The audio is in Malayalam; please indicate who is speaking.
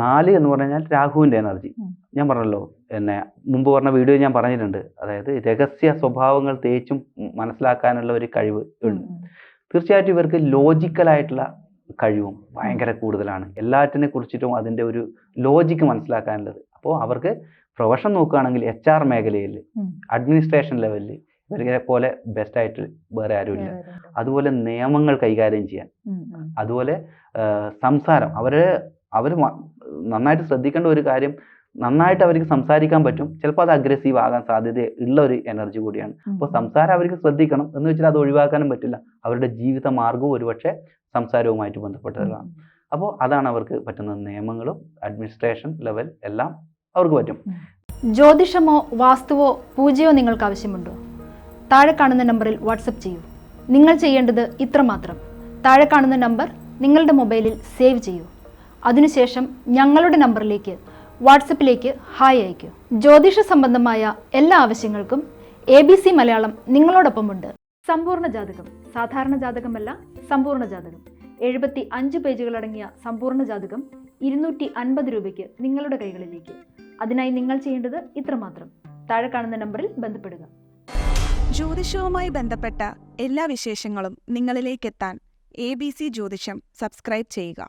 Speaker 1: 4 എന്ന് പറഞ്ഞു കഴിഞ്ഞാൽ രാഹുവിൻ്റെ എനർജി. ഞാൻ പറഞ്ഞല്ലോ, എന്നെ മുമ്പ് പറഞ്ഞ വീഡിയോ ഞാൻ പറഞ്ഞിട്ടുണ്ട്. അതായത് രഹസ്യ സ്വഭാവങ്ങൾ തേച്ചും മനസ്സിലാക്കാനുള്ള ഒരു കഴിവ് ഉണ്ട്. തീർച്ചയായിട്ടും ഇവർക്ക് ലോജിക്കലായിട്ടുള്ള കഴിവും ഭയങ്കര കൂടുതലാണ്. എല്ലാറ്റിനെ കുറിച്ചിട്ടും അതിൻ്റെ ഒരു ലോജിക്ക് മനസ്സിലാക്കാനുള്ളത്. അപ്പോൾ അവർക്ക് പ്രൊഫഷൻ നോക്കുകയാണെങ്കിൽ HR മേഖലയിൽ, അഡ്മിനിസ്ട്രേഷൻ ലെവലിൽ ഇവരെ പോലെ ബെസ്റ്റായിട്ട് വേറെ ആരുമില്ല. അതുപോലെ നിയമങ്ങൾ കൈകാര്യം ചെയ്യാൻ, അതുപോലെ സംസാരം, അവർ നന്നായിട്ട് ശ്രദ്ധിക്കേണ്ട ഒരു കാര്യം, നന്നായിട്ട് അവർക്ക് സംസാരിക്കാൻ പറ്റും. ചിലപ്പോൾ അത് അഗ്രസീവ് ആകാൻ സാധ്യത ഉള്ള ഒരു എനർജി കൂടിയാണ്. അപ്പോൾ സംസാരം അവർക്ക് ശ്രദ്ധിക്കണം എന്ന് വെച്ചാൽ അത് ഒഴിവാക്കാനും പറ്റില്ല. അവരുടെ ജീവിത മാർഗവും ഒരുപക്ഷെ സംസാരവുമായിട്ട് ബന്ധപ്പെട്ടതാണ്. അപ്പോൾ അതാണ് അവർക്ക് പറ്റുന്നത്. നിയമങ്ങളും അഡ്മിനിസ്ട്രേഷൻ ലെവൽ എല്ലാം അവർക്ക് പറ്റും.
Speaker 2: ജ്യോതിഷമോ വാസ്തുവോ പൂജയോ നിങ്ങൾക്ക് ആവശ്യമുണ്ടോ? താഴെ കാണുന്ന നമ്പറിൽ വാട്സപ്പ് ചെയ്യൂ. നിങ്ങൾ ചെയ്യേണ്ടത് ഇത്രമാത്രം: താഴെ കാണുന്ന നമ്പർ നിങ്ങളുടെ മൊബൈലിൽ സേവ് ചെയ്യൂ. അതിനുശേഷം ഞങ്ങളുടെ നമ്പറിലേക്ക് വാട്സപ്പിലേക്ക് ഹായ് അയയ്ക്കൂ. ജ്യോതിഷ സംബന്ധമായ എല്ലാ ആവശ്യങ്ങൾക്കും ABC മലയാളം നിങ്ങളോടൊപ്പമുണ്ട്. സമ്പൂർണ്ണ ജാതകം, സാധാരണ ജാതകമല്ല, സമ്പൂർണ്ണ ജാതകം. 75 പേജുകളടങ്ങിയ സമ്പൂർണ്ണ ജാതകം 250 രൂപയ്ക്ക് നിങ്ങളുടെ കൈകളിലേക്ക്. അതിനായി നിങ്ങൾ ചെയ്യേണ്ടത് ഇത്രമാത്രം: താഴെ കാണുന്ന നമ്പറിൽ ബന്ധപ്പെടുക.
Speaker 3: ജ്യോതിഷവുമായി ബന്ധപ്പെട്ട എല്ലാ വിശേഷങ്ങളും നിങ്ങളിലേക്കെത്താൻ ABC ജ്യോതിഷം സബ്സ്ക്രൈബ് ചെയ്യുക.